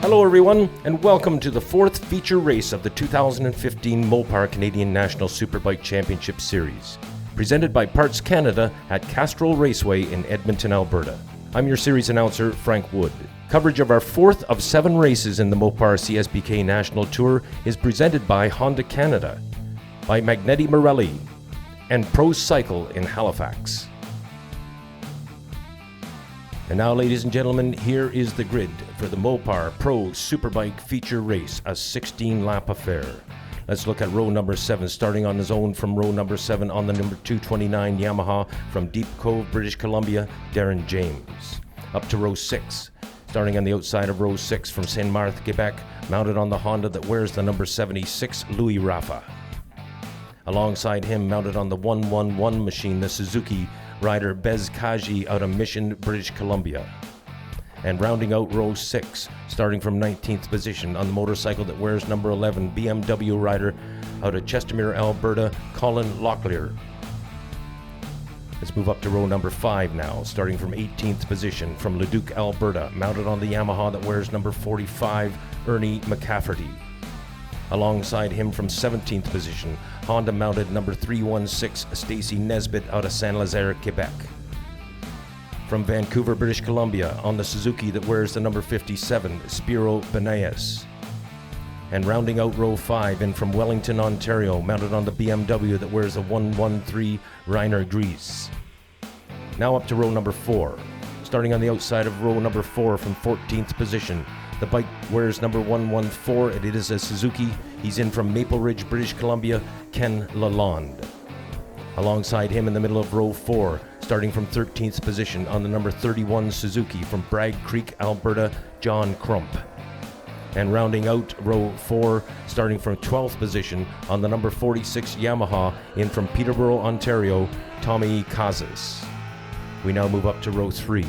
Hello everyone, and welcome to the fourth feature race of the 2015 Mopar Canadian National Superbike Championship Series, presented by Parts Canada at Castrol Raceway in Edmonton, Alberta. I'm your series announcer, Frank Wood. Coverage of our fourth of 7 races in the Mopar CSBK National Tour is presented by Honda Canada, by Magneti Marelli, and Pro Cycle in Halifax. And now, ladies and gentlemen, here is the grid for the Mopar Pro Superbike feature race, a 16-lap affair. Let's look at row number 7, starting on his own from row number 7 on the number 229 Yamaha from Deep Cove, British Columbia, Darren James. Up to row 6, starting on the outside of row 6 from Saint-Marthe, Quebec, mounted on the Honda that wears the number 76, Louis Rafa. Alongside him, mounted on the 111 machine, the Suzuki rider Bez Kaji out of Mission, British Columbia. And rounding out row 6, starting from 19th position on the motorcycle that wears number 11, BMW rider out of Chestermere, Alberta, Colin Locklear. Let's move up to row number 5 now, starting from 18th position from Leduc, Alberta, mounted on the Yamaha that wears number 45, Ernie McCafferty. Alongside him from 17th position, Honda mounted number 316, Stacy Nesbitt out of Saint-Lazare, Quebec. From Vancouver, British Columbia, on the Suzuki that wears the number 57, Spiro Benaes. And rounding out row 5, in from Wellington, Ontario, mounted on the BMW that wears the 113, Rainer Gries. Now up to row number 4. Starting on the outside of row number 4 from 14th position, the bike wears number 114, and it is a Suzuki. He's in from Maple Ridge, British Columbia, Ken Lalonde. Alongside him in the middle of row 4, starting from 13th position on the number 31 Suzuki from Bragg Creek, Alberta, John Crump. And rounding out row 4, starting from 12th position on the number 46 Yamaha in from Peterborough, Ontario, Tommy Kazas. We now move up to row 3.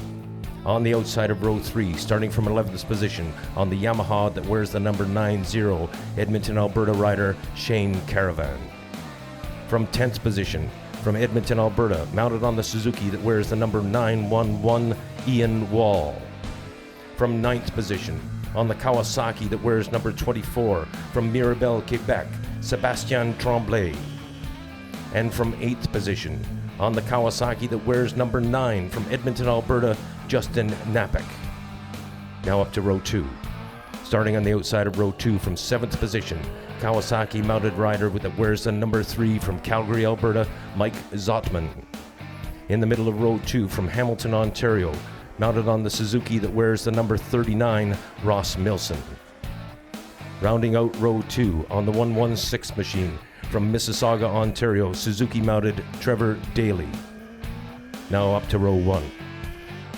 On the outside of row 3, starting from 11th position on the Yamaha that wears the number 90, Edmonton, Alberta rider Shane Caravan. From 10th position, from Edmonton, Alberta, mounted on the Suzuki that wears the number 911, Ian Wall. From 9th position, on the Kawasaki that wears number 24, from Mirabel, Quebec, Sebastien Tremblay. And from 8th position, on the Kawasaki that wears number 9, from Edmonton, Alberta, Justin Napek. Now up to row 2. Starting on the outside of row 2 from 7th position, Kawasaki mounted rider that wears the number 3 from Calgary, Alberta, Mike Zotman. In the middle of row 2 from Hamilton, Ontario, mounted on the Suzuki that wears the number 39, Ross Milson. Rounding out row 2 on the 116 machine from Mississauga, Ontario, Suzuki mounted Trevor Daly. Now up to row 1.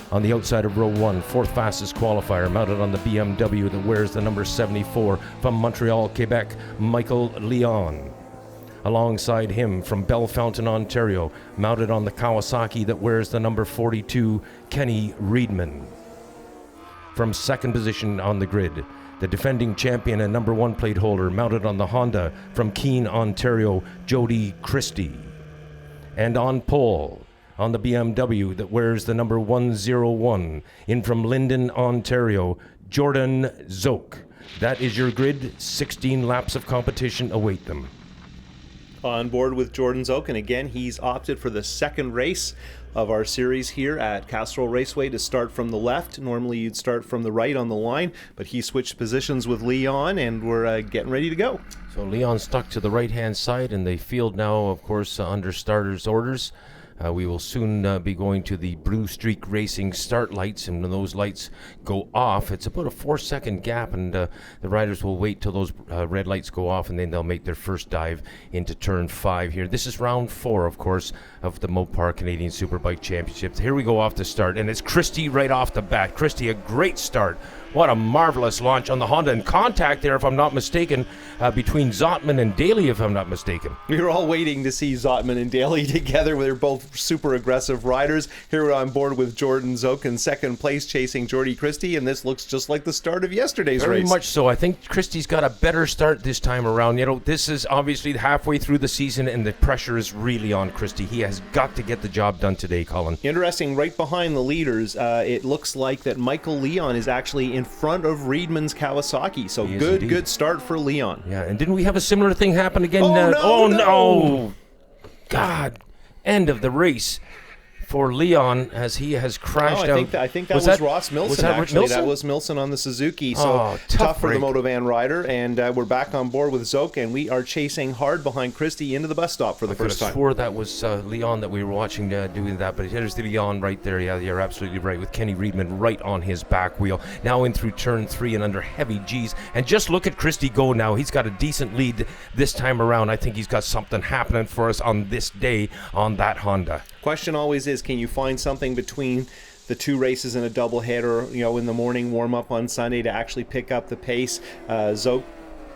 On the outside of row 1, 4th fastest qualifier, mounted on the BMW that wears the number 74 from Montreal, Quebec, Michael Leon. Alongside him from Bellefontaine, Ontario, mounted on the Kawasaki that wears the number 42, Kenny Reedman. From 2nd position on the grid, the defending champion and number 1 plate holder, mounted on the Honda from Keene, Ontario, Jody Christie. And on pole, on the BMW that wears the number 101, in from Linden, Ontario, Jordan Zoke. That is your grid. 16 laps of competition await them. On board with Jordan Zoke, and again, he's opted for the second race of our series here at Castrol Raceway to start from the left. Normally you'd start from the right on the line, but he switched positions with Leon, and we're getting ready to go. So Leon stuck to the right-hand side, and the field now, of course, under starters' orders. We will soon be going to the Blue Streak Racing start lights, and when those lights go off, it's about a 4-second gap, and the riders will wait till those red lights go off, and then they'll make their first dive into turn 5 here. This is round 4, of course, of the Mopar Canadian Superbike Championship. Here we go off the start, and it's Christie right off the bat. Christie, a great start. What a marvelous launch on the Honda, and contact there, if I'm not mistaken, between Zotman and Daly, if I'm not mistaken. We were all waiting to see Zotman and Daly together. They're both super aggressive riders. Here we're on board with Jordan Zoke in second place, chasing Jody Christie, and this looks just like the start of yesterday's race. Very much so. I think Christie's got a better start this time around. You know, this is obviously halfway through the season, and the pressure is really on Christie. He has got to get the job done today, Colin. Interesting, right behind the leaders, it looks like that Michael Leon is actually in front of Riedman's Kawasaki. So Indeed. good start for Leon. Yeah, and didn't we have a similar thing happen again? Oh, no. God, end of the race for Leon as he has crashed out. I think that was Ross Milson, was that actually. Milson? That was Milson on the Suzuki. So tough for the break. Motovan rider. And we're back on board with Zoke, and we are chasing hard behind Christie into the bus stop for the first time. I swore that was Leon that we were watching doing that, but here's the Leon right there. Yeah, you're absolutely right, with Kenny Riedman right on his back wheel. Now in through turn 3 and under heavy G's. And just look at Christie go now. He's got a decent lead this time around. I think he's got something happening for us on this day on that Honda. Question always is, can you find something between the two races in a doubleheader, in the morning warm-up on Sunday to actually pick up the pace? Zoke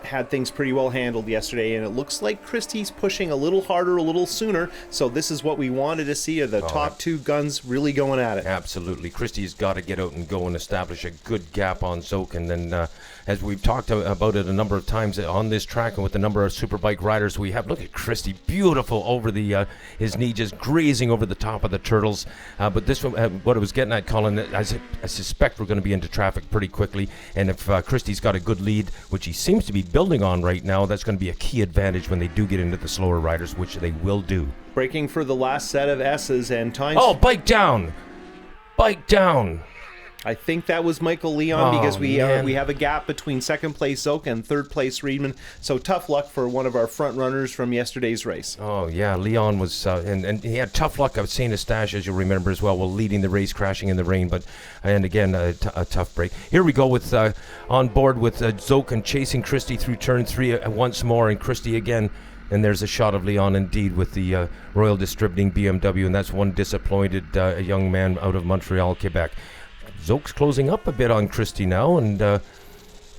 had things pretty well handled yesterday, and it looks like Christie's pushing a little harder, a little sooner. So this is what we wanted to see, the top two guns really going at it. Absolutely. Christie's got to get out and go and establish a good gap on Zoke. And then, as we've talked about it a number of times on this track and with the number of Superbike riders we have, look at Christie, beautiful over the his knee, just grazing over the top of the turtles. But this one, what I was getting at, Colin, I suspect we're going to be into traffic pretty quickly. And if Christie's got a good lead, which he seems to be building on right now, that's going to be a key advantage when they do get into the slower riders, which they will do. Braking for the last set of S's and times. Oh, bike down! Bike down! I think that was Michael Leon, because we have a gap between second place Zoke and third place Riedman. So tough luck for one of our front runners from yesterday's race. Oh yeah, Leon was and he had tough luck. I've seen a stash, as you remember as well, while leading the race, crashing in the rain. And again a tough break. Here we go with on board with Zoke and chasing Christie through turn 3 once more, and Christie again. And there's a shot of Leon indeed with the Royal Distributing BMW, and that's one disappointed young man out of Montreal, Quebec. Zoke's closing up a bit on Christie now, and I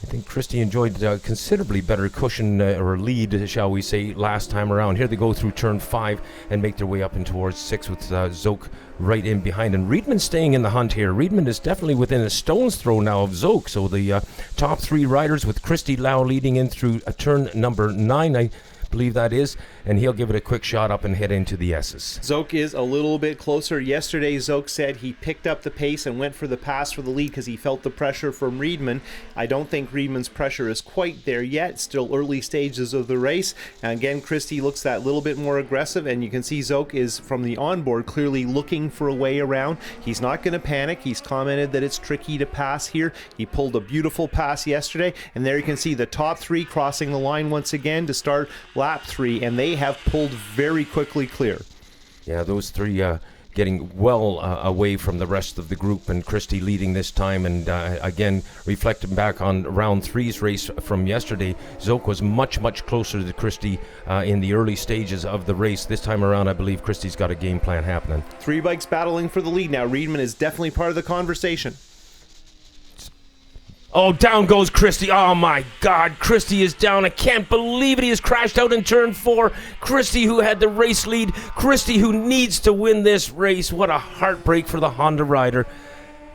think Christie enjoyed considerably better cushion or lead, shall we say, last time around. Here they go through turn 5 and make their way up in towards 6 with Zoke right in behind. And Riedman staying in the hunt here. Riedman is definitely within a stone's throw now of Zoke. So the top 3 riders with Christie Lau leading in through turn number 9, I believe that is, and he'll give it a quick shot up and head into the S's. Zoke is a little bit closer. Yesterday, Zoke said he picked up the pace and went for the pass for the lead because he felt the pressure from Riedman. I don't think Riedman's pressure is quite there yet. Still early stages of the race. And again, Christie looks that little bit more aggressive, and you can see Zoke is, from the onboard, clearly looking for a way around. He's not going to panic. He's commented that it's tricky to pass here. He pulled a beautiful pass yesterday, and there you can see the top 3 crossing the line once again to start lap 3, and they have pulled very quickly clear. Yeah, those 3 getting well away from the rest of the group, and Christie leading this time. And again, reflecting back on round 3's race from yesterday, Zoke was much closer to Christie in the early stages of the race. This time around, I believe Christie's got a game plan happening. 3 bikes battling for the lead now. Riedman is definitely part of the conversation. Oh, down goes Christie. Oh, my God. Christie is down. I can't believe it. He has crashed out in turn 4. Christie, who had the race lead. Christie, who needs to win this race. What a heartbreak for the Honda rider.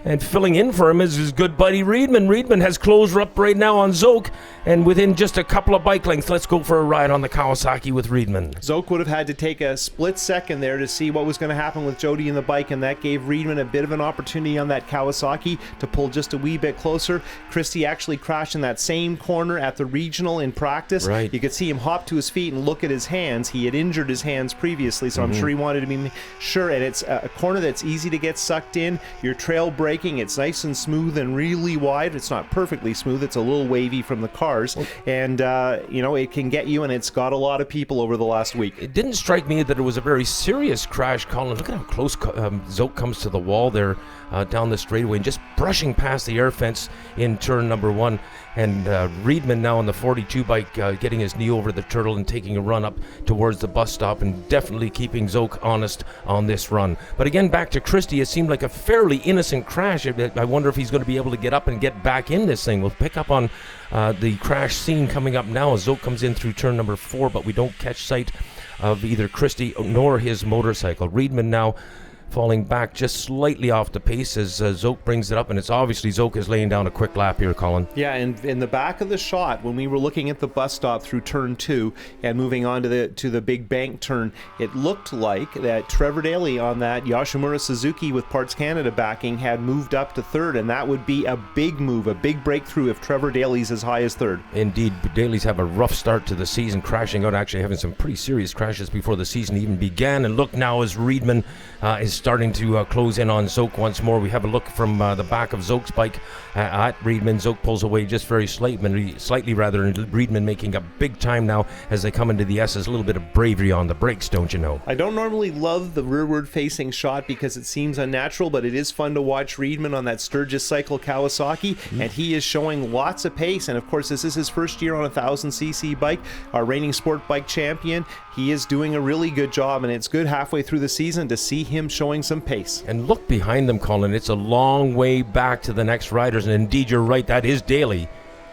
And filling in for him is his good buddy Riedman. Riedman has closed up right now on Zoke, and within just a couple of bike lengths, let's go for a ride on the Kawasaki with Riedman. Zoke would have had to take a split second there to see what was going to happen with Jody in the bike, and that gave Riedman a bit of an opportunity on that Kawasaki to pull just a wee bit closer. Christie actually crashed in that same corner at the regional in practice. Right. You could see him hop to his feet and look at his hands. He had injured his hands previously, so I'm sure he wanted to be sure, and it's a corner that's easy to get sucked in. Your trail braking, it's nice and smooth and really wide. It's not perfectly smooth. It's a little wavy from the cars, and it can get you, and it's got a lot of people over the last week. It didn't strike me that it was a very serious crash, Colin. Look at how close Zoke comes to the wall there down the straightaway and just brushing past the air fence in turn number 1. And Riedman now on the 42 bike getting his knee over the turtle and taking a run up towards the bus stop, and definitely keeping Zoke honest on this run. But again, back to Christie, it seemed like a fairly innocent crash. I wonder if he's going to be able to get up and get back in this thing. We'll pick up on the crash scene coming up now as Zoke comes in through turn number 4, but we don't catch sight of either Christie nor his motorcycle. Riedman now falling back just slightly off the pace as Zoke brings it up, and it's obviously Zoke is laying down a quick lap here, Colin. Yeah, and in the back of the shot, when we were looking at the bus stop through turn 2 and moving on to the big bank turn, it looked like that Trevor Daly on that Yoshimura Suzuki with Parts Canada backing had moved up to third, and that would be a big move, a big breakthrough if Trevor Daly's as high as third. Indeed, Daly's have a rough start to the season, crashing out, actually having some pretty serious crashes before the season even began. And look now as Reedman is starting to close in on Zoke once more. We have a look from the back of Zoke's bike at Reedman. Zoke pulls away just very slightly, and Reedman making a big time now as they come into the S's. A little bit of bravery on the brakes, don't you know? I don't normally love the rearward facing shot because it seems unnatural, but it is fun to watch Reedman on that Sturgis cycle Kawasaki, and he is showing lots of pace. And of course, this is his first year on a 1000cc bike, our reigning sport bike champion. He is doing a really good job, and it's good halfway through the season to see him showing some pace. And look behind them, Colin. It's a long way back to the next riders, and indeed, you're right, that is Daly.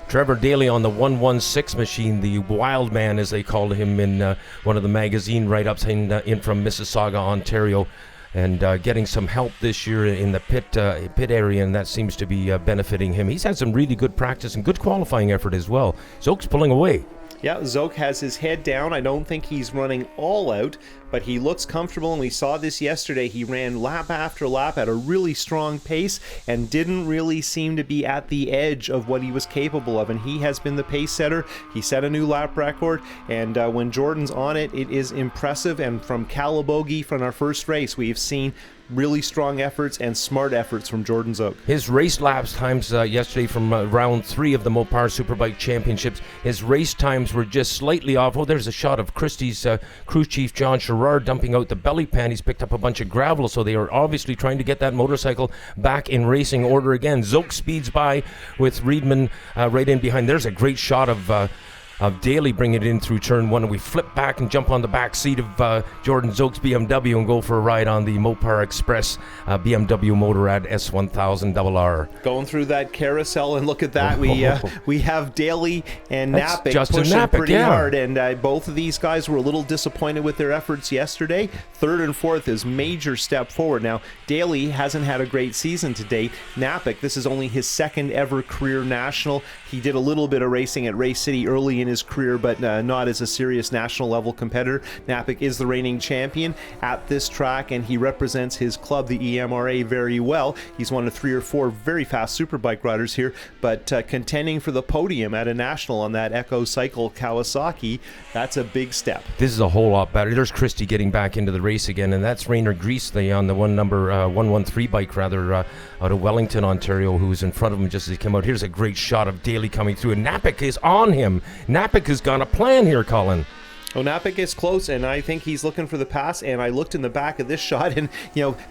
Trevor Daly on the 116 machine, the wild man as they called him in one of the magazine write-ups in from Mississauga, Ontario, and getting some help this year in the pit area, and that seems to be benefiting him. He's had some really good practice and good qualifying effort as well. Zoke's pulling away. Yeah, Zoke has his head down. I don't think he's running all out, but he looks comfortable, and we saw this yesterday. He ran lap after lap at a really strong pace and didn't really seem to be at the edge of what he was capable of, and he has been the pace setter. He set a new lap record, and when Jordan's on it, it is impressive. And from Calabogie, from our first race, we've seen really strong efforts and smart efforts from Jordan Zoke. His race laps times yesterday from round 3 of the Mopar Superbike Championships, his race times were just slightly off. Oh, there's a shot of Christie's crew chief John Sherrard dumping out the belly pan. He's picked up a bunch of gravel, so they are obviously trying to get that motorcycle back in racing order again. Zoke speeds by with Reedman right in behind. There's a great shot of Daly bringing it in through turn 1, and we flip back and jump on the back seat of Jordan Zoke's BMW and go for a ride on the Mopar Express BMW Motorrad S1000RR. Going through that carousel, and look at that, we have Daly and Napick pushing pretty hard, and both of these guys were a little disappointed with their efforts yesterday. Third and fourth is major step forward. Now, Daly hasn't had a great season to date. Napick, this is only his second ever career national. He did a little bit of racing at Race City early in his career, but not as a serious national level competitor. Napick is the reigning champion at this track, and he represents his club, the EMRA, very well. He's one of 3 or 4 very fast superbike riders here, but contending for the podium at a national on that Echo Cycle Kawasaki, that's a big step. This is a whole lot better. There's Christie getting back into the race again, and that's Rainer Griesle on the 113 bike out of Wellington, Ontario, who was in front of him just as he came out. Here's a great shot of Daly coming through, and Napick is on him. Napick has got a plan here, Colin. Napick is close, and I think he's looking for the pass, and I looked in the back of this shot, and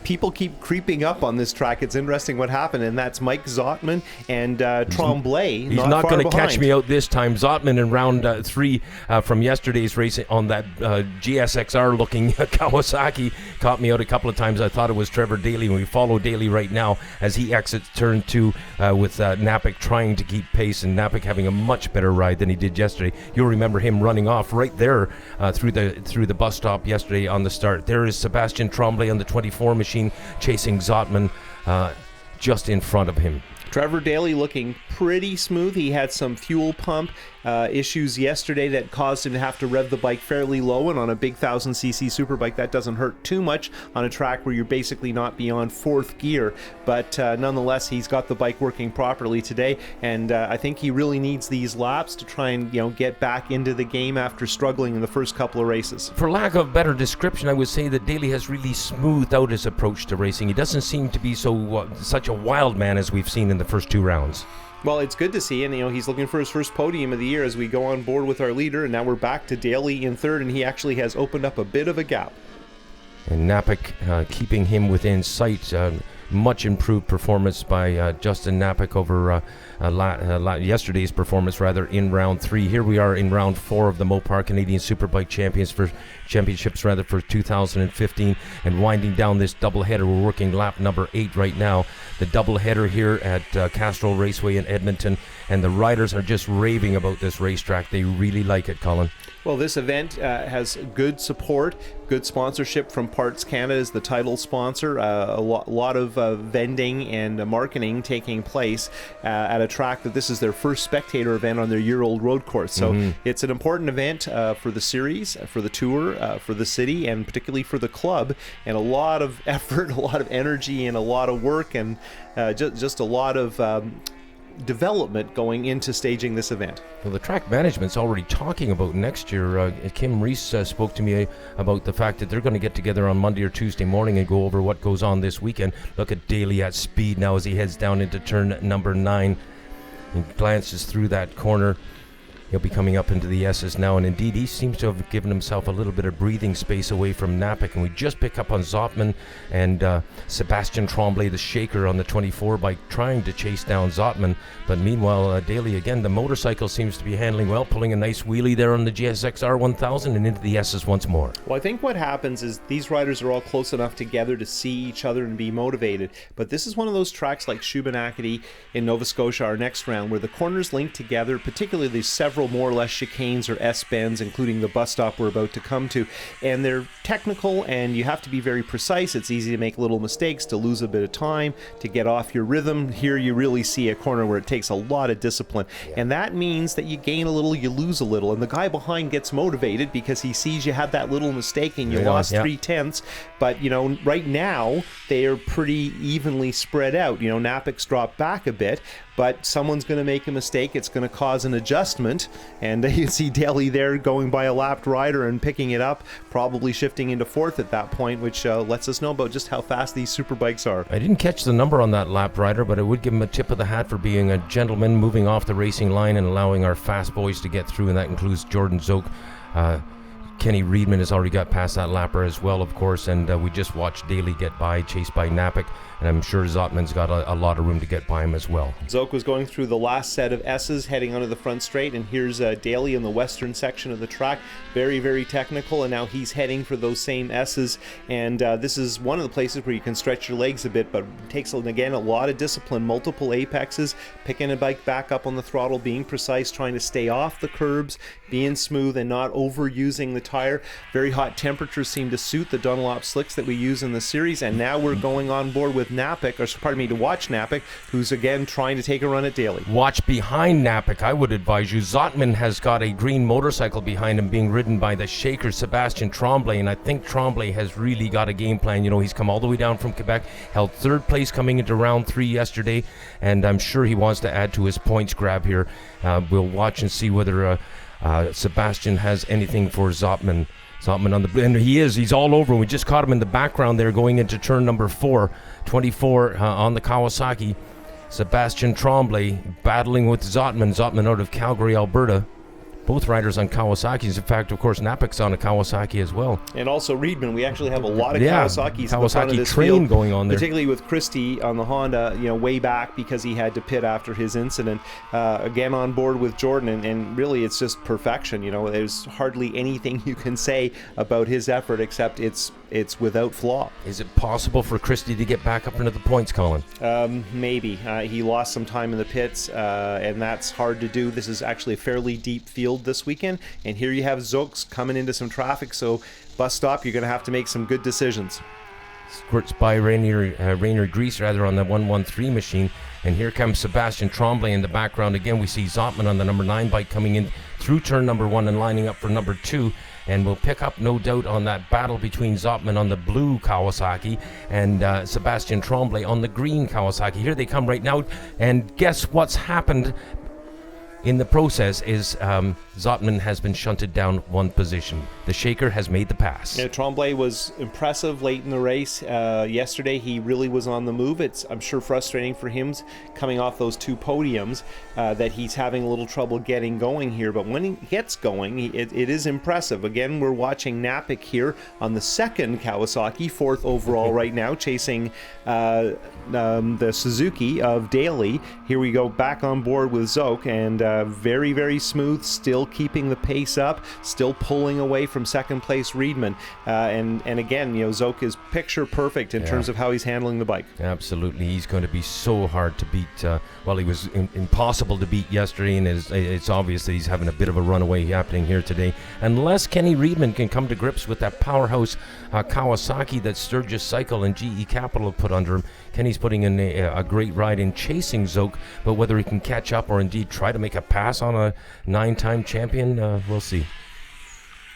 people keep creeping up on this track. It's interesting what happened, and that's Mike Zotman and Tremblay. He's not going to catch me out this time. Zotman in round 3 from yesterday's race on that GSXR looking Kawasaki caught me out a couple of times. I thought it was Trevor Daly, and we follow Daly right now as he exits turn 2 with Napick trying to keep pace, and Napick having a much better ride than he did yesterday. You'll remember him running off right there through the bus stop yesterday on the start. There is Sebastian Tremblay on the 24 machine chasing Zotman just in front of him. Trevor Daly looking pretty smooth. He had some fuel pump issues yesterday that caused him to have to rev the bike fairly low, and on a big 1000cc superbike that doesn't hurt too much on a track where you're basically not beyond 4th gear, but nonetheless he's got the bike working properly today, and I think he really needs these laps to try and get back into the game after struggling in the first couple of races. For lack of better description, I would say that Daly has really smoothed out his approach to racing. He doesn't seem to be such a wild man as we've seen in the first 2 rounds. Well, it's good to see, and he's looking for his first podium of the year as we go on board with our leader, and now we're back to Daly in third, and he actually has opened up a bit of a gap. And Napick keeping him within sight. Much improved performance by Justin Napick over yesterday's performance in round 3. Here we are in round 4 of the Mopar Canadian Superbike Championships for 2015, and winding down this doubleheader. We're working lap number 8 right now. The doubleheader here at Castrol Raceway in Edmonton, and the riders are just raving about this racetrack. They really like it, Colin. Well, this event has good support, good sponsorship from Parts Canada as the title sponsor, a lot of vending and marketing taking place at a track that this is their first spectator event on their year-old road course. So it's an important event for the series, for the tour, for the city, and particularly for the club, and a lot of effort, a lot of energy, and a lot of work, and just a lot of development going into staging this event. Well, the track management's already talking about next year. Kim Reese spoke to me about the fact that they're going to get together on Monday or Tuesday morning and go over what goes on this weekend. Look at Daly at speed now as he heads down into turn number 9 and glances through that corner. He'll be coming up into the S's now, and indeed he seems to have given himself a little bit of breathing space away from Napick, and we just pick up on Zotman and Sebastian Tremblay, the shaker on the 24 bike, trying to chase down Zotman, but meanwhile Daly again, the motorcycle seems to be handling well, pulling a nice wheelie there on the GSX-R 1000 and into the S's once more. Well, I think what happens is these riders are all close enough together to see each other and be motivated, but this is one of those tracks like Shubenacadie in Nova Scotia, our next round, where the corners link together, particularly several more or less chicanes or S-bends, including the bus stop we're about to come to, and they're technical and you have to be very precise. It's easy to make little mistakes, to lose a bit of time, to get off your rhythm. Here you really see a corner where it takes a lot of discipline, and that means that you gain a little, you lose a little, and the guy behind gets motivated because he sees you had that little mistake and you lost 3/10, but you know, right now they are pretty evenly spread out. You know, Napick's dropped back a bit, but someone's going to make a mistake. It's going to cause an adjustment, and you see Daly there going by a lapped rider and picking it up, probably shifting into 4th at that point, which lets us know about just how fast these superbikes are. I didn't catch the number on that lapped rider, but I would give him a tip of the hat for being a gentleman, moving off the racing line and allowing our fast boys to get through, and that includes Jordan Zoke. Kenny Reedman has already got past that lapper as well, of course, and we just watched Daly get by, chased by Napick, and I'm sure Zotman's got a lot of room to get by him as well. Zoke was going through the last set of S's, heading onto the front straight, and here's Daly in the western section of the track. Very, very technical, and now he's heading for those same S's, and this is one of the places where you can stretch your legs a bit, but it takes, again, a lot of discipline, multiple apexes, picking a bike back up on the throttle, being precise, trying to stay off the curbs, being smooth and not overusing the tire. Very hot temperatures seem to suit the Dunlop slicks that we use in the series, and now we're going on board with Napick, or pardon me, to watch Napick, who's again trying to take a run at Daly. Watch behind Napick, I would advise you. Zotman has got a green motorcycle behind him being ridden by the shaker Sebastian Tremblay, and I think Tremblay has really got a game plan. You know, he's come all the way down from Quebec, held 3rd place coming into round 3 yesterday, and I'm sure he wants to add to his points grab here. We'll watch and see whether Sebastian has anything for Zotman. Zotman on the, and he's all over. We just caught him in the background there going into turn number 4, 24 on the Kawasaki. Sebastian Tremblay battling with Zotman out of Calgary, Alberta. Both riders on Kawasaki's. In fact, of course, Napick's on a Kawasaki as well. And also Reedman. We actually have a lot of Kawasaki's in the front of this train field, going on there. particularly with Christie on the Honda, you know, way back because he had to pit after his incident. Again on board with Jordan, and really it's just perfection. You know, there's hardly anything you can say about his effort except it's without flaw. Is it possible for Christie to get back up into the points, Colin? Maybe. He lost some time in the pits, and that's hard to do. This is actually a fairly deep field this weekend, and here you have Zokes coming into some traffic, so bus stop, you're going to have to make some good decisions. Squirts by Rainier Grease rather on the 113 machine, and here comes Sebastian Tremblay in the background. Again, we see Zotman on the number 9 bike coming in through turn number 1 and lining up for number 2. And we'll pick up, no doubt, on that battle between Zotman on the blue Kawasaki and Sebastian Tremblay on the green Kawasaki. Here they come right now, and guess what's happened in the process is Zotman has been shunted down 1 position. The shaker has made the pass. Yeah, Tremblay was impressive late in the race. Yesterday he really was on the move. It's, I'm sure, frustrating for him coming off those 2 podiums that he's having a little trouble getting going here. But when he gets going, it is impressive. Again, we're watching Napick here on the 2nd Kawasaki, 4th overall right now, chasing the Suzuki of Daly. Here we go back on board with Zoke, and very, very smooth, still keeping the pace up, still pulling away from second place Riedman. And again, Zoke is picture perfect in terms of how he's handling the bike. Absolutely. He's going to be so hard to beat. He was impossible to beat yesterday, and it's obvious that he's having a bit of a runaway happening here today. Unless Kenny Riedman can come to grips with that powerhouse Kawasaki that Sturgis Cycle and GE Capital have put under him, Kenny's putting in a great ride in chasing Zoke, but whether he can catch up or indeed try to make a pass on a 9-time champion, we'll see.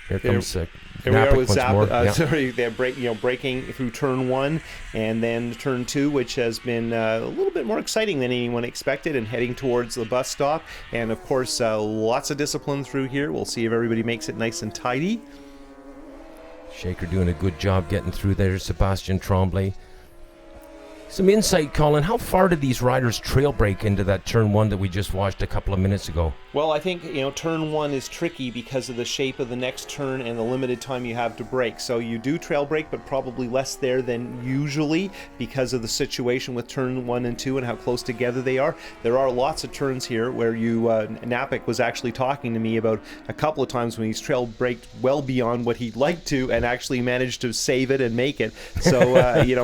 Here comes Here we are with Zap. Sorry, they're breaking through turn 1 and then turn 2, which has been a little bit more exciting than anyone expected, and heading towards the bus stop. And of course, lots of discipline through here. We'll see if everybody makes it nice and tidy. Shaker doing a good job getting through there. Sebastian Tremblay. Some insight, Colin. How far did these riders trail break into that turn 1 that we just watched a couple of minutes ago? Well, I think, turn 1 is tricky because of the shape of the next turn and the limited time you have to brake. So you do trail brake, but probably less there than usually because of the situation with turn 1 and 2 and how close together they are. There are lots of turns here where Napik was actually talking to me about a couple of times when he's trail braked well beyond what he'd like to and actually managed to save it and make it. So,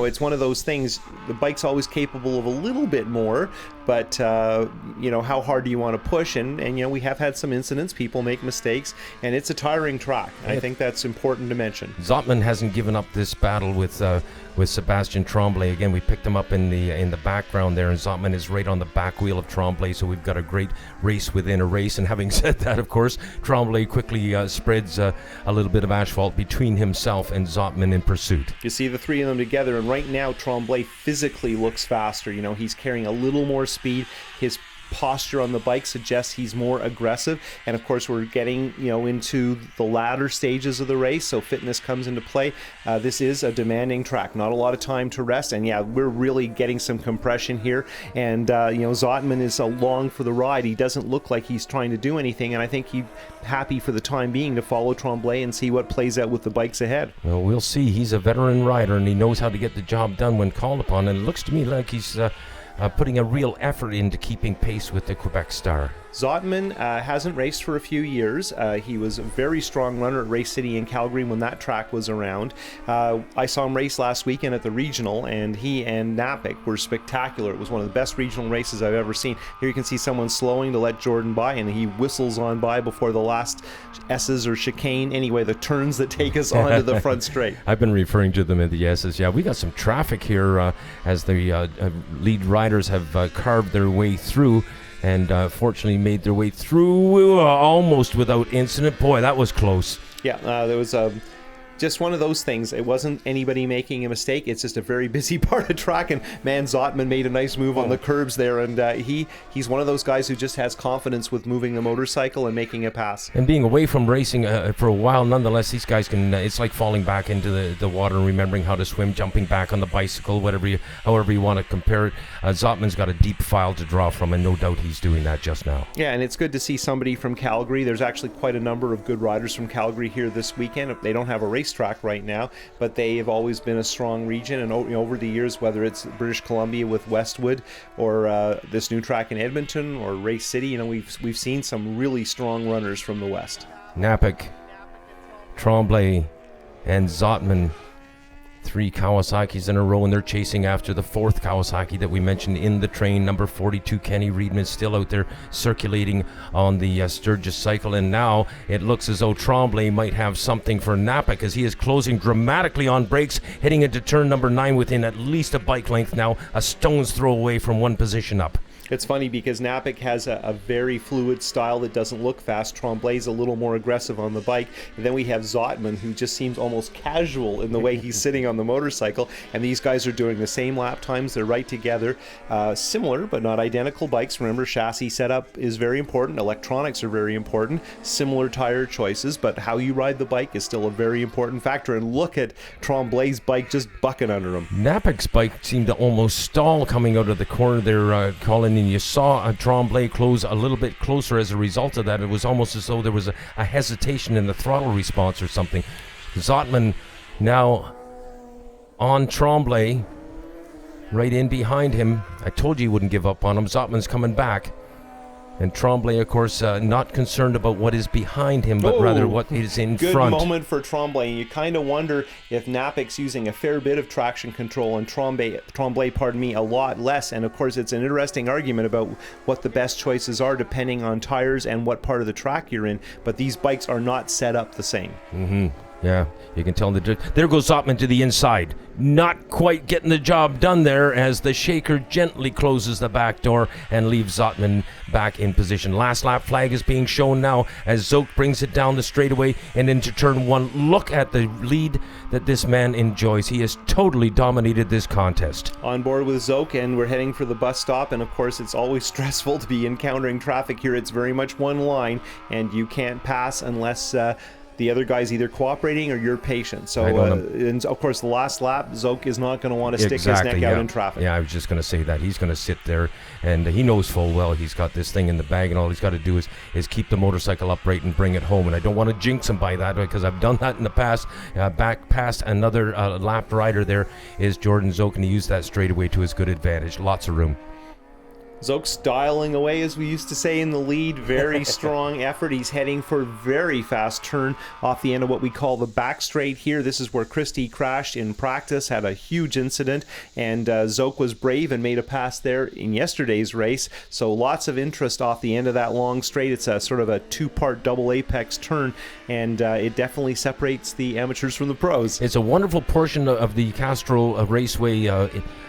it's one of those things. The bike's always capable of a little bit more, but how hard do you want to push? And we have had some incidents, people make mistakes, and it's a tiring track. I think that's important to mention. Zotman hasn't given up this battle with Sebastian Tremblay. Again, we picked him up in the background there, and Zotman is right on the back wheel of Tremblay, so we've got a great race within a race. And having said that, of course, Tremblay quickly spreads a little bit of asphalt between himself and Zotman in pursuit. You see the three of them together, and right now Tremblay physically looks faster. He's carrying a little more speed. His posture on the bike suggests he's more aggressive, and of course we're getting into the latter stages of the race, so fitness comes into play. This is a demanding track, not a lot of time to rest, and we're really getting some compression here, and Zotman is along for the ride. He doesn't look like he's trying to do anything, and I think he's happy for the time being to follow Tremblay and see what plays out with the bikes ahead. Well, we'll see. He's a veteran rider, and he knows how to get the job done when called upon, and it looks to me like he's putting a real effort into keeping pace with the Quebec star. Zotman hasn't raced for a few years. He was a very strong runner at Race City in Calgary when that track was around. I saw him race last weekend at the regional, and he and Napik were spectacular. It was one of the best regional races I've ever seen. Here you can see someone slowing to let Jordan by, and he whistles on by before the last S's or chicane. Anyway, the turns that take us onto the front straight. I've been referring to them in the S's. Yeah, we got some traffic here as the lead riders have carved their way through, and fortunately made their way through almost without incident. Boy, that was close. Yeah, there was just one of those things. It wasn't anybody making a mistake. It's just a very busy part of track, and man, Zotman made a nice move on the curbs there, and he's one of those guys who just has confidence with moving the motorcycle and making a pass. And being away from racing for a while, nonetheless, these guys can, it's like falling back into the water and remembering how to swim, jumping back on the bicycle, however you want to compare it. Zotman's got a deep file to draw from, and no doubt he's doing that just now. Yeah, and it's good to see somebody from Calgary. There's actually quite a number of good riders from Calgary here this weekend. They don't have a racetrack right now, but they have always been a strong region, and over the years, whether it's British Columbia with Westwood or this new track in Edmonton or Race City, we've seen some really strong runners from the West. Napik, Tremblay, and Zotman, 3 Kawasaki's in a row, and they're chasing after the 4th Kawasaki that we mentioned in the train. Number 42, Kenny Riedman, still out there circulating on the Sturgis cycle, and now it looks as though Tremblay might have something for Napik as he is closing dramatically on brakes, heading into turn number 9 within at least a bike length now, a stone's throw away from one position up. It's funny because Napik has a very fluid style that doesn't look fast. Tremblay's a little more aggressive on the bike. And then we have Zotman, who just seems almost casual in the way he's sitting on the motorcycle. And these guys are doing the same lap times. They're right together. Similar but not identical bikes. Remember, chassis setup is very important. Electronics are very important. Similar tire choices, but how you ride the bike is still a very important factor. And look at Tremblay's bike just bucking under him. Napik's bike seemed to almost stall coming out of the corner there, Colin, and you saw Tremblay close a little bit closer as a result of that. It was almost as though there was a hesitation in the throttle response or something. Zotman now on Tremblay, right in behind him. I told you he wouldn't give up on him. Zotman's coming back. And Tremblay, of course, not concerned about what is behind him, but rather what is in front. Good moment for Tremblay. You kind of wonder if Napic's using a fair bit of traction control and Tremblay, a lot less. And of course, it's an interesting argument about what the best choices are depending on tires and what part of the track you're in. But these bikes are not set up the same. Mm-hmm. Yeah, you can tell there goes Zottman to the inside. Not quite getting the job done there as the shaker gently closes the back door and leaves Zottman back in position. Last lap flag is being shown now as Zoke brings it down the straightaway and into turn one. Look at the lead that this man enjoys. He has totally dominated this contest. On board with Zoke, and we're heading for the bus stop, and of course it's always stressful to be encountering traffic here. It's very much one line, and you can't pass unless the other guy's either cooperating or you're patient. So, and of course, the last lap, Zoke is not going to want to stick his neck out in traffic. Yeah, I was just going to say that. He's going to sit there, and he knows full well he's got this thing in the bag, and all he's got to do is keep the motorcycle upright and bring it home. And I don't want to jinx him by that, because I've done that in the past. Back past another lapped rider there is Jordan Zoke, and he used that straightaway to his good advantage. Lots of room. Zoke's dialing away, as we used to say, in the lead. Very strong effort. He's heading for a very fast turn off the end of what we call the back straight here. This is where Christie crashed in practice, had a huge incident, and Zoke was brave and made a pass there in yesterday's race. So lots of interest off the end of that long straight. It's a sort of a two-part double apex turn, and it definitely separates the amateurs from the pros. It's a wonderful portion of the Castrol Raceway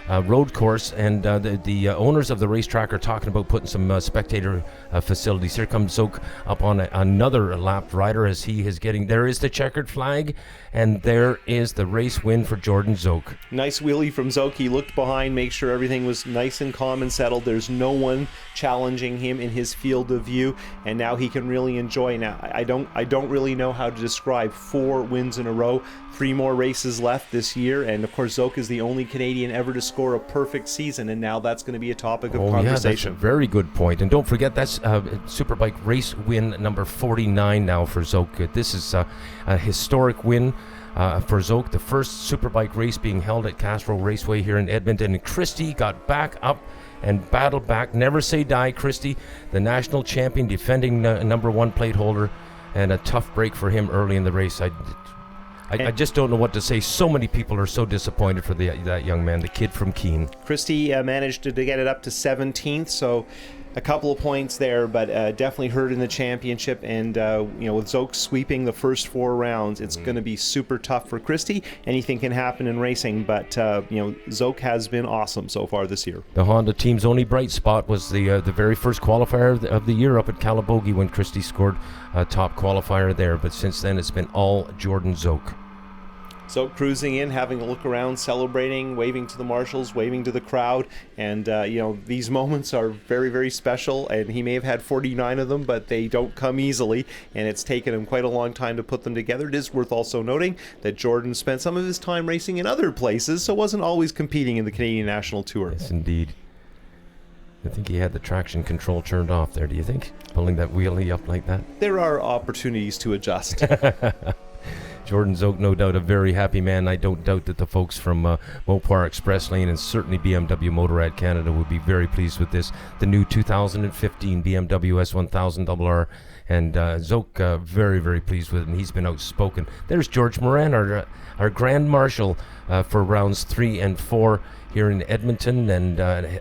road course, and the owners of the racetrack are talking about putting some spectator facilities. Here comes Zoke up on another lapped rider as he is getting, there is the checkered flag, and there is the race win for Jordan Zoke. Nice wheelie from Zoke. He looked behind, make sure everything was nice and calm and settled. There's no one challenging him in his field of view, and now he can really enjoy. Now, I don't really know how to describe 4 wins in a row. 3 more races left this year, and of course Zoke is the only Canadian ever to score a perfect season, and now that's going to be a topic of conversation. Yeah, that's a very good point. And don't forget, that's Superbike race win number 49 now for Zoke. This is a historic win for Zoke, the first Superbike race being held at Castrol Raceway here in Edmonton. And Christie got back up and battled back. Never say die, Christie, the national champion, defending number 1 plate holder, and a tough break for him early in the race. I just don't know what to say. So many people are so disappointed for that young man, the kid from Keene. Christie managed to get it up to 17th, so a couple of points there, but definitely hurt in the championship. And with Zoke sweeping the first 4 rounds, it's going to be super tough for Christie. Anything can happen in racing, but Zoke has been awesome so far this year. The Honda team's only bright spot was the very first qualifier of the year up at Calabogie when Christie scored a top qualifier there. But since then, it's been all Jordan Zoke. Zoke cruising in, having a look around, celebrating, waving to the marshals, waving to the crowd, and these moments are very, very special, and he may have had 49 of them, but they don't come easily, and it's taken him quite a long time to put them together. It is worth also noting that Jordan spent some of his time racing in other places, so wasn't always competing in the Canadian National Tour. Yes, indeed. I think he had the traction control turned off there, do you think? Pulling that wheelie up like that? There are opportunities to adjust. Jordan Zoke, no doubt a very happy man. I don't doubt that the folks from Mopar Express Lane and certainly BMW Motorrad Canada would be very pleased with this. The new 2015 BMW S1000RR, and Zoke very, very pleased with it, and he's been outspoken. There's George Moran, our Grand Marshal for rounds 3 and 4 here in Edmonton, and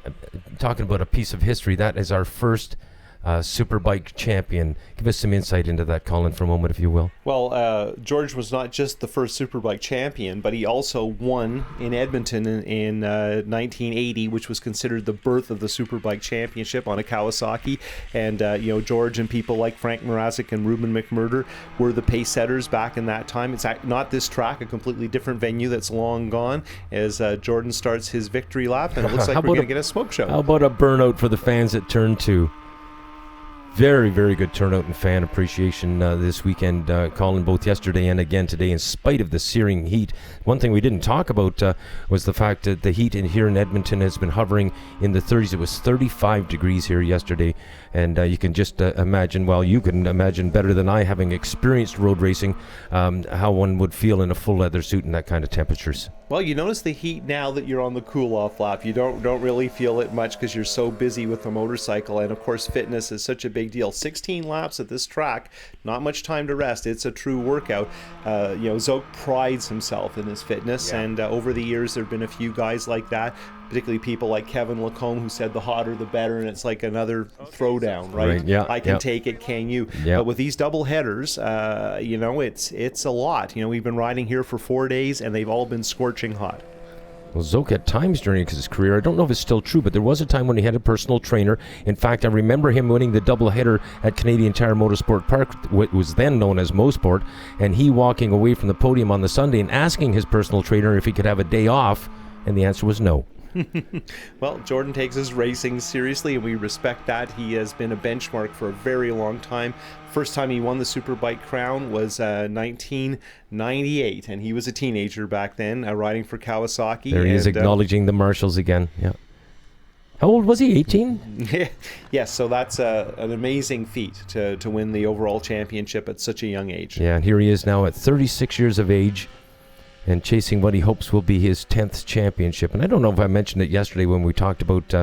talking about a piece of history. That is our first Superbike champion. Give us some insight into that, Colin, for a moment, if you will. Well, George was not just the first Superbike champion, but he also won in Edmonton in 1980, which was considered the birth of the Superbike championship on a Kawasaki. And George and people like Frank Mrazek and Ruben McMurder were the pace setters back in that time. It's not this track, a completely different venue that's long gone, as Jordan starts his victory lap, and it looks like we're going to get a smoke show. How about a burnout for the fans at turn 2? Very, very good turnout and fan appreciation this weekend, Colin, both yesterday and again today, in spite of the searing heat. One thing we didn't talk about was the fact that the heat here in Edmonton has been hovering in the 30s. It was 35 degrees here yesterday, and you can just imagine, well, you can imagine better than I, having experienced road racing, how one would feel in a full leather suit in that kind of temperatures. Well, you notice the heat now that you're on the cool-off lap. You don't really feel it much because you're so busy with the motorcycle, and of course fitness is such a big deal. 16 laps at this track, not much time to rest. It's a true workout. Zoke prides himself in his fitness, and over the years there have been a few guys like that, particularly people like Kevin Lacombe, who said the hotter the better, and it's like another throwdown, right? Yeah, I can take it, can you? Yeah. But with these double headers, it's a lot. We've been riding here for 4 days, and they've all been scorching hot. Well, Zoke at times during his career, I don't know if it's still true, but there was a time when he had a personal trainer. In fact, I remember him winning the doubleheader at Canadian Tire Motorsport Park, what was then known as Mosport, and he walking away from the podium on the Sunday and asking his personal trainer if he could have a day off, and the answer was no. Well, Jordan takes his racing seriously, and we respect that. He has been a benchmark for a very long time. First time he won the Superbike crown was 1998, and he was a teenager back then, riding for Kawasaki. There he is, acknowledging the marshals again. Yeah. How old was he? 18? Yes, so that's an amazing feat to win the overall championship at such a young age. Yeah, and here he is now at 36 years of age, and chasing what he hopes will be his 10th championship. And I don't know if I mentioned it yesterday when we talked about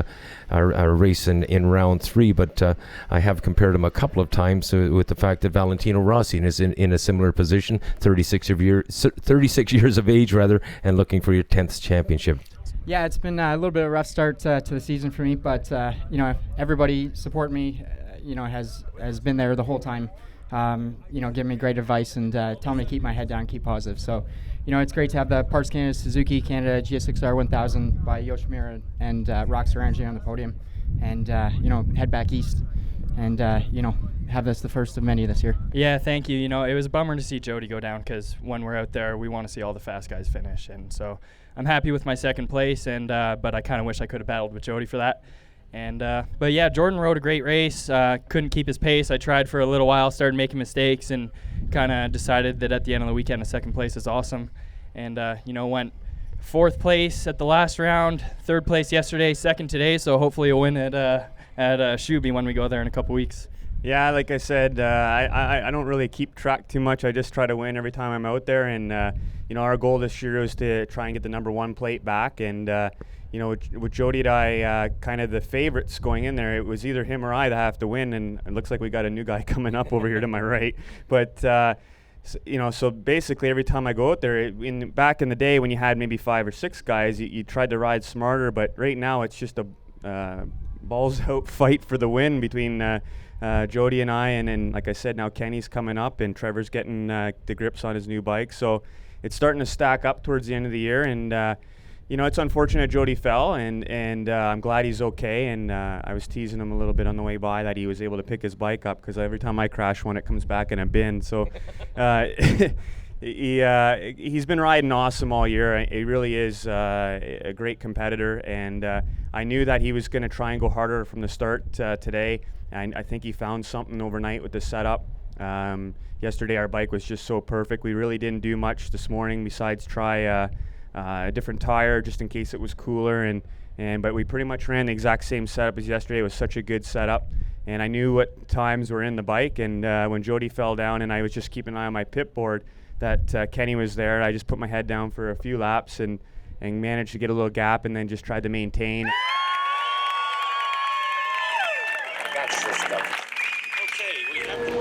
our race in round 3, but I have compared him a couple of times with the fact that Valentino Rossi is in a similar position, 36 years of age, and looking for your 10th championship. Yeah, it's been a little bit of a rough start to the season for me, but everybody support me, has been there the whole time, giving me great advice and telling me to keep my head down, keep positive. So, it's great to have the Parts Canada Suzuki Canada GSXR 1000 by Yoshimura and Rockstar Energy on the podium, and head back east and have this the first of many this year. Yeah, thank you. It was a bummer to see Jody go down, because when we're out there we want to see all the fast guys finish, and so I'm happy with my second place, and but I kind of wish I could have battled with Jody for that. And but yeah, Jordan rode a great race. Couldn't keep his pace. I tried for a little while, started making mistakes, and kind of decided that at the end of the weekend a second place is awesome. And went 4th place at the last round, 3rd place yesterday, 2nd today, so hopefully a win at Shuby when we go there in a couple weeks. Yeah, like I said, I don't really keep track too much. I just try to win every time I'm out there, and our goal this year is to try and get the number 1 plate back. And with Jody and I kind of the favorites going in there, it was either him or I that have to win, and it looks like we got a new guy coming up over here to my right. But so basically every time I go out there, back in the day when you had maybe 5 or 6 guys, you tried to ride smarter. But right now it's just a balls out fight for the win between Jody and I, and like I said, now Kenny's coming up and Trevor's getting the grips on his new bike. So it's starting to stack up towards the end of the year, and it's unfortunate Jody fell, and I'm glad he's okay. And I was teasing him a little bit on the way by that he was able to pick his bike up, because every time I crash one, it comes back in a bin. So he's been riding awesome all year. He really is a great competitor, and I knew that he was going to try and go harder from the start today. And I think he found something overnight with the setup. Yesterday our bike was just so perfect. We really didn't do much this morning besides try a different tire just in case it was cooler, but we pretty much ran the exact same setup as yesterday. It was such a good setup, and I knew what times were in the bike. And when Jody fell down and I was just keeping an eye on my pit board that Kenny was there, I just put my head down for a few laps and managed to get a little gap, and then just tried to maintain. That's the stuff. Okay, we have the